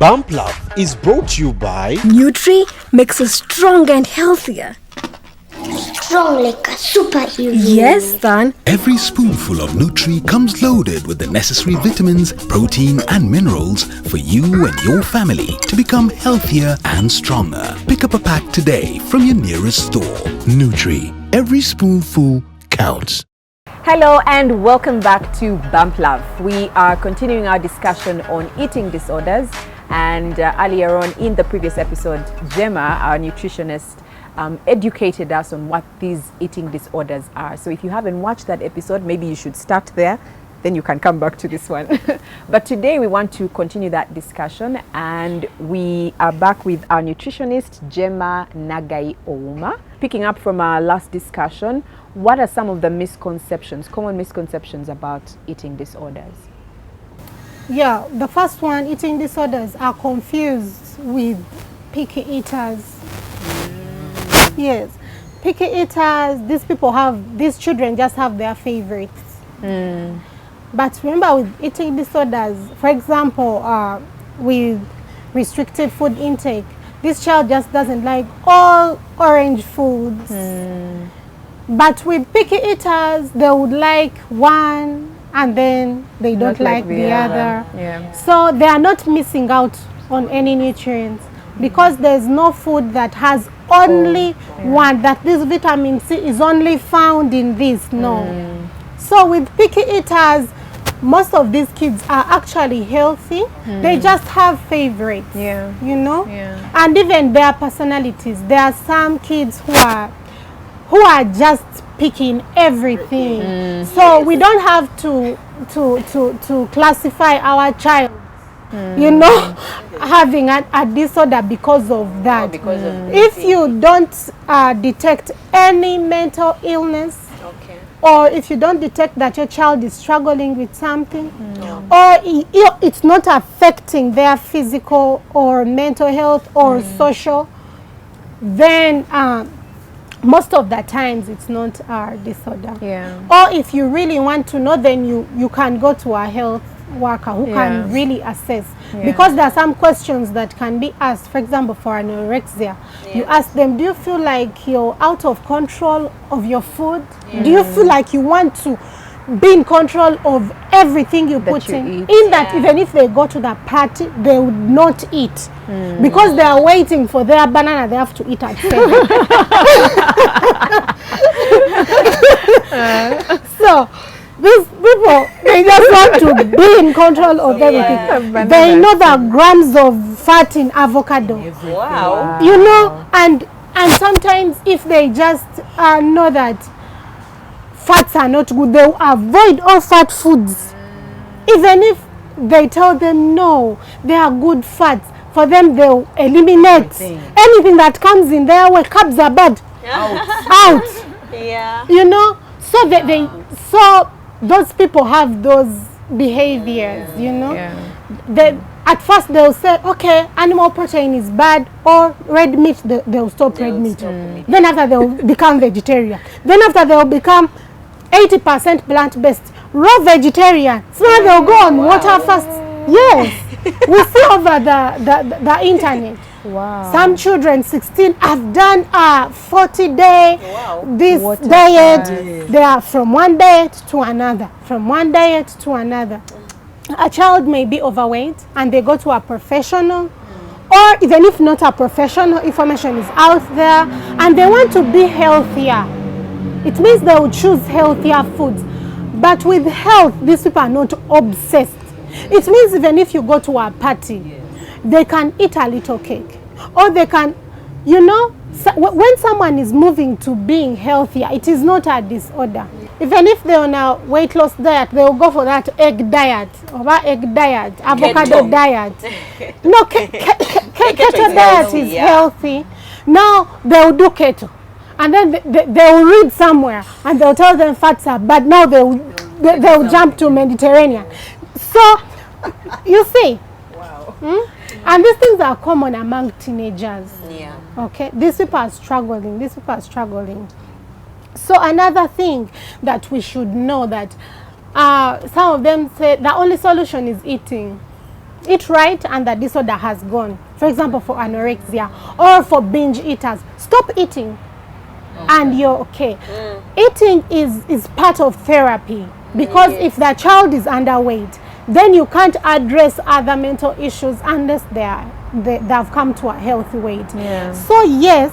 Bump Love is brought to you by Nutri makes us strong and healthier. Strong like a superhero. Yes, son. Every spoonful of Nutri comes loaded with the necessary vitamins, protein and minerals for you and your family to become healthier and stronger. Pick up a pack today from your nearest store. Nutri. Every spoonful counts. Hello and welcome back to Bump Love. We are continuing our discussion on eating disorders, and earlier on in the previous episode, Gemma, our nutritionist, educated us on what these eating disorders are. So if you haven't watched that episode, maybe you should start there, then you can come back to this one. But today we want to continue that discussion, and we are back with our nutritionist, Gemma Naggayi. Picking up from our last discussion, what are some of the misconceptions, common misconceptions about eating disorders? Yeah, the first one, eating disorders are confused with picky eaters. Yes, picky eaters, these children just have their favorites. But remember, with eating disorders, for example, with restricted food intake, this child just doesn't like all orange foods. But with picky eaters, they would like one and then they don't like the other. Yeah. So they are not missing out on any nutrients because there's no food that has only one, that this vitamin C is only found in this. No. So with picky eaters, most of these kids are actually healthy. They just have favorites, you know? And even their personalities. There are some kids who are just picking everything. So we don't have to classify our child, you know, having a disorder because of that. If you don't detect any mental illness, or if you don't detect that your child is struggling with something, or it's not affecting their physical or mental health or social, then most of the times it's not a disorder. Or if you really want to know, then you can go to a health worker who can really assess. Because there are some questions that can be asked. For example, for anorexia, you ask them, do you feel like you're out of control of your food? Do you feel like you want to be in control of everything you put in? That even if they go to the party, they would not eat because they are waiting for their banana they have to eat at 7. So these people, they just want to be in control of everything. They know the grams of fat in avocado. Wow. You know, and sometimes if they just know that fats are not good, they will avoid all fat foods. Even if they tell them no, they are good fats, for them they'll eliminate anything that comes in their way. Carbs are bad. Out. You know, so so those people have those behaviors, you know. At first they'll say, okay, animal protein is bad, or red meat, they'll stop red meat. Then after they'll become vegetarian. Then after they'll become 80% plant-based, raw vegetarian. So now they'll go on water fast. Yes, we see over the internet. Some children, 16, have done a 40-day this water diet. They are from one diet to another, from one diet to another. A child may be overweight and they go to a professional, or even if not a professional, information is out there and they want to be healthier. It means they will choose healthier foods. But with health, these people are not obsessed. It means even if you go to a party, they can eat a little cake. Or they can, you know, when someone is moving to being healthier, it is not a disorder. Even if they're on a weight loss diet, they will go for that egg diet, avocado diet. No, keto diet is healthy. Now they will do keto. And then they will read somewhere and they'll tell them fats are bad. Now they'll jump to Mediterranean. So, you see. And these things are common among teenagers. Okay, these people are struggling. So another thing that we should know, that some of them say the only solution is eating. eat right and the disorder has gone. For example, for anorexia or for binge eaters, stop eating and you're okay. Eating is part of therapy, because if the child is underweight, then you can't address other mental issues unless they've come to a healthy weight. So yes,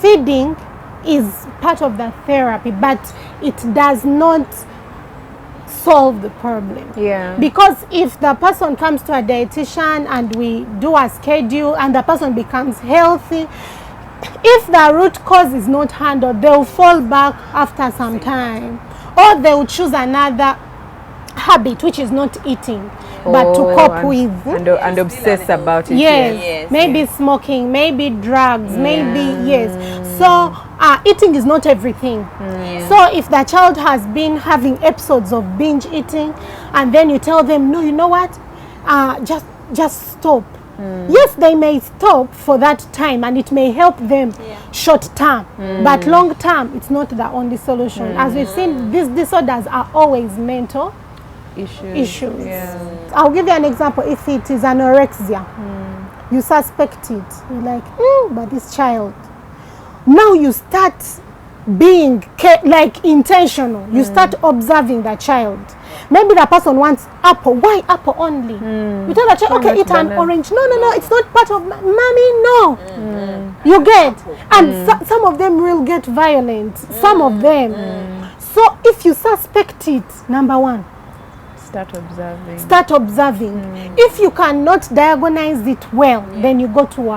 feeding is part of the therapy, but it does not solve the problem. Because if the person comes to a dietitian and we do a schedule and the person becomes healthy, if the root cause is not handled, they'll fall back after some time, or they'll choose another habit which is not eating but to cope with and obsess about it. Maybe smoking, maybe drugs, maybe so eating is not everything. So if the child has been having episodes of binge eating and then you tell them, no, you know what, just stop. Yes, they may stop for that time and it may help them short term, but long term it's not the only solution. As we've seen, these disorders are always mental issues. I'll give you an example. If it is anorexia, you suspect it, you're like, but this child, now you start being like intentional. You start observing the child. Maybe the person wants apple. Why apple only? You tell the child, okay, eat an orange. No, it's not part of mommy. No, you get. And some of them will get violent. Some of them. So if you suspect it, number one, start observing. If you cannot diagnose it well, then you go to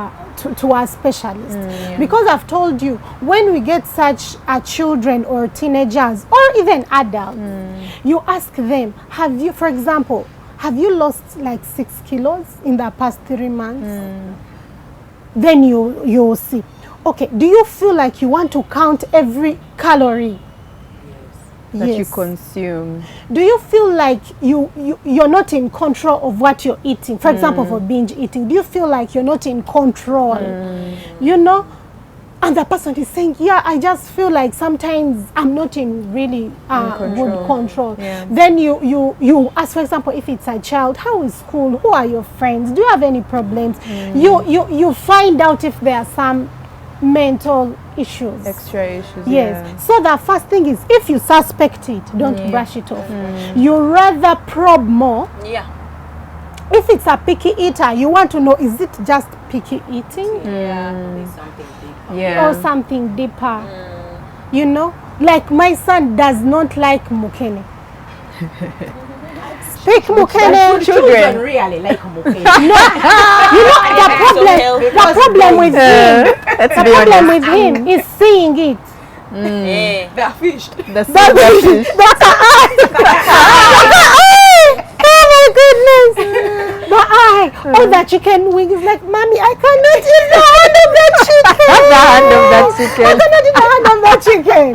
a specialist. Because I've told you, when we get such children or teenagers or even adults, you ask them, for example, have you lost like 6 kilos in the past 3 months? Then you'll see, okay, do you feel like you want to count every calorie that you consume? Do you feel like you're not in control of what you're eating? For example, for binge eating, do you feel like you're not in control? You know? And the person is saying, yeah, I just feel like sometimes I'm not in really good control. Then you ask, for example, if it's a child, how is school? Who are your friends? Do you have any problems? You find out if there are some mental issues, extra issues. So the first thing is, if you suspect it, don't brush it off. You rather probe more. If it's a picky eater, you want to know, is it just picky eating or something deeper? You know, like my son does not like mukene. Pick mukene. Children really like mukene. No, you know the problem with him. The problem with him is seeing it. They're fish. That's fish. Oh my goodness! The the chicken wing is like, mommy, I cannot eat the hand of that chicken. I cannot eat the hand of that chicken.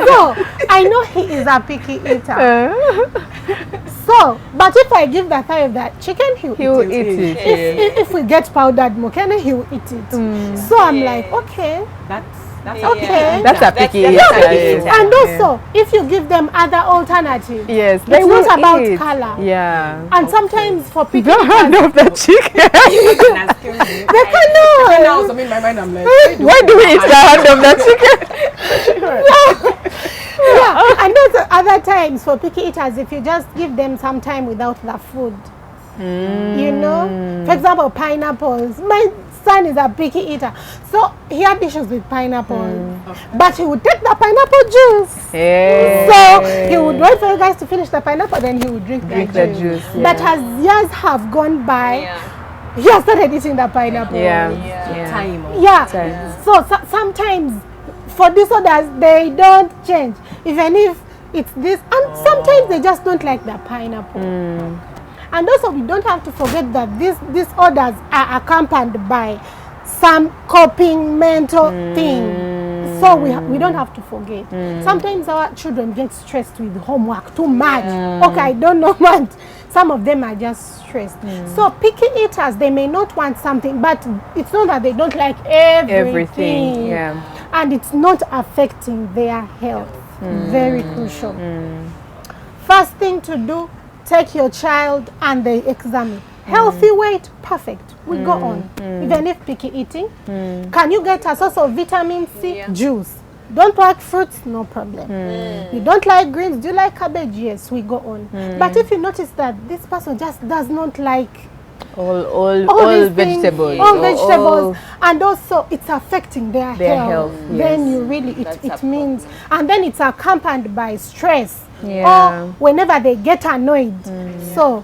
So I know he is a picky eater. So, but if I give the thigh of that chicken, he will eat it. If we get powdered mukene, he will eat it. So I'm like, okay. That's a picky eater. And also, if you give them other alternatives, it's not about color. And sometimes for picky eaters, hand of the chicken. they cannot. Now, so in my mind, I'm like, why do we eat the hand of the chicken? And also other times for picky eaters, if you just give them some time without the food, you know, for example, pineapples. My son is a picky eater, so he had issues with pineapple, but he would take the pineapple juice. So he would wait for you guys to finish the pineapple, then he would drink the juice. But as years have gone by, he has started eating the pineapple. So sometimes for disorders, they don't change, even if it's this, and sometimes they just don't like the pineapple. And also, we don't have to forget that these disorders are accompanied by some coping mental thing. So we don't have to forget. Sometimes our children get stressed with homework too much. Okay, I don't know what. Some of them are just stressed. So picky eaters, they may not want something, but it's not that they don't like everything. And it's not affecting their health. Very crucial. First thing to do, take your child and they examine. Healthy weight, perfect. We go on. Even if picky eating, can you get a source of vitamin C? Yeah. Juice. Don't like fruits? No problem. You don't like greens? Do you like cabbage? Yes, we go on. But if you notice that this person just does not like all these things, vegetables, all vegetables, and also it's affecting their health. Then yes. you really, That's it a means, and then it's accompanied by stress, Yeah. or whenever they get annoyed. So,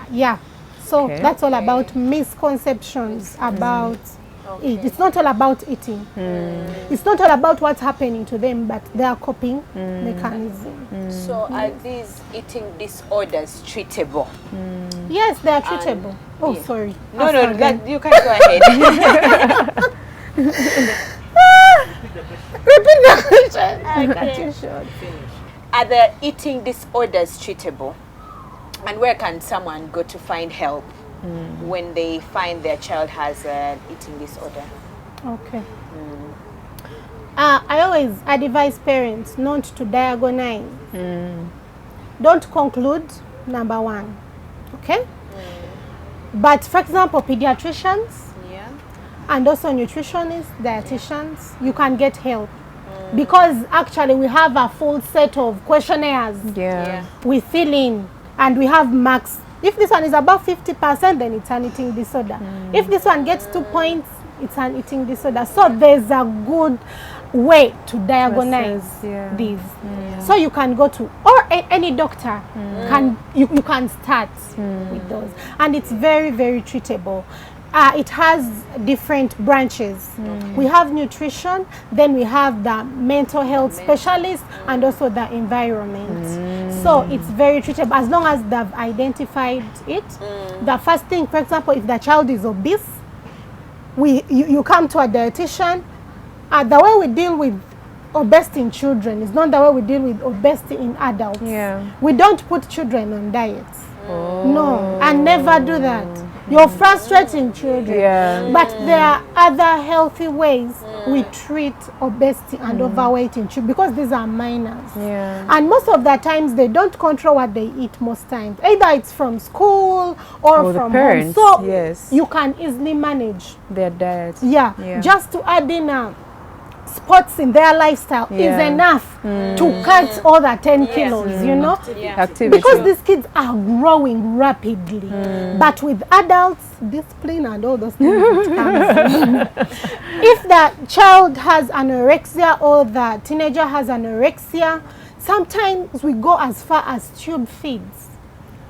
yeah. So Okay. that's all about misconceptions about it. It's not all about eating. It's not all about what's happening to them, but their coping mechanism. So are these eating disorders treatable? Yes, they are treatable. Oh, yeah. sorry. No, Ask no, again. that, you can go ahead. Repeat the question. I cut you short. Are the eating disorders treatable? And where can someone go to find help when they find their child has an eating disorder? Okay. I always advise parents not to diagnose. Don't conclude, number one. Okay? But for example, pediatricians Yeah. and also nutritionists, dietitians, you can get help. Because actually we have a full set of questionnaires Yeah. we fill in, and we have marks. If this one is above 50%, then it's an eating disorder. If this one gets 2 points, it's an eating disorder. So there's a good way to diagnose Process, yeah. these. So you can go to, or any doctor can, you can start with those. And it's very, very treatable. It has different branches. We have nutrition, then we have the mental health specialist, and also the environment. So it's very treatable as long as they've identified it. The first thing, for example, if the child is obese, you come to a dietitian. The way we deal with obesity in children is not the way we deal with obesity in adults. Yeah. We don't put children on diets. No, and never do that. You're frustrating children. Yeah. But there are other healthy ways we treat obesity and overweight in children, because these are minors. Yeah. And most of the times they don't control what they eat most times. Either it's from school or the from parents, home. So yes. you can easily manage. Their diet. Yeah. Just to add in sports in their lifestyle is enough to cut all the 10 kilos, you know? Activity. Because these kids are growing rapidly. But with adults, discipline and all those things it comes in. If the child has anorexia or the teenager has anorexia, sometimes we go as far as tube feeds.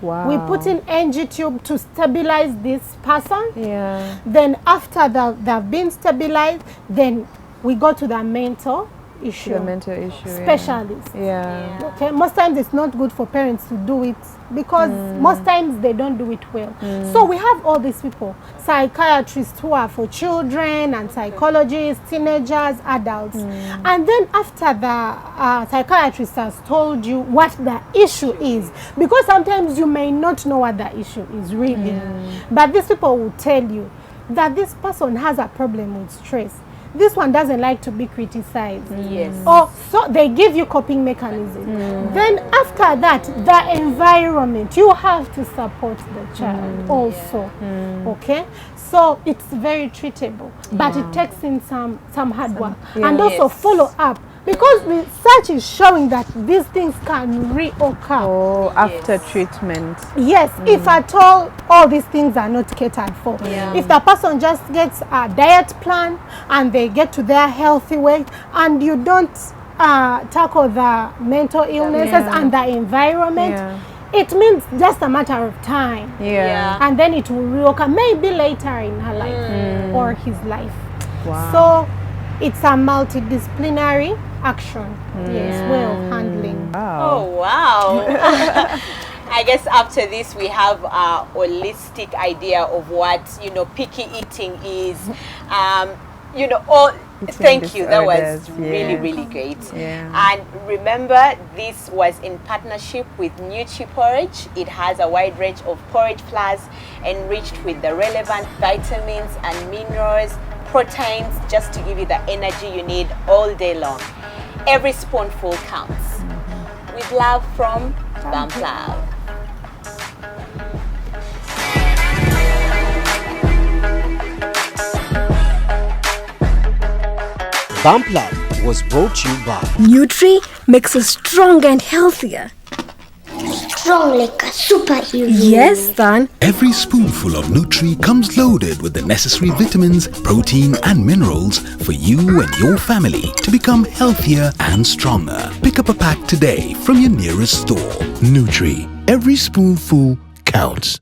Wow. We put in NG tube to stabilize this person. Yeah. Then after they've been stabilized, then we go to the mental issue. The mental issue. Specialist. Yeah. Okay, most times it's not good for parents to do it because most times they don't do it well. So we have all these people, psychiatrists who are for children, and psychologists, teenagers, adults. And then after the psychiatrist has told you what the issue is, because sometimes you may not know what the issue is really, but these people will tell you that this person has a problem with stress. This one doesn't like to be criticized. Yes. Or so they give you coping mechanism. Then after that, the environment, you have to support the child also. Okay? So it's very treatable, but it takes in some hard work. And also follow up. Because research is showing that these things can reoccur. Oh, after treatment. Yes, if at all these things are not catered for. If the person just gets a diet plan and they get to their healthy weight, and you don't tackle the mental illnesses and the environment, it means just a matter of time. Yeah. And then it will reoccur, maybe later in her life or his life. Wow. So it's a multidisciplinary action. Yes, way of handling. Oh, wow. I guess after this we have a holistic idea of what, picky eating is. Thank you. That was really, really great. Yeah. And remember, this was in partnership with Nutri porridge. It has a wide range of porridge flours enriched with the relevant vitamins and minerals, proteins, just to give you the energy you need all day long. Every spoonful counts. With love from Bump Love. Bump Lab was brought to you by Nutri makes us strong and healthier. Strong like a superhero. Yes, son. Every spoonful of Nutri comes loaded with the necessary vitamins, protein and minerals for you and your family to become healthier and stronger. Pick up a pack today from your nearest store. Nutri. Every spoonful counts.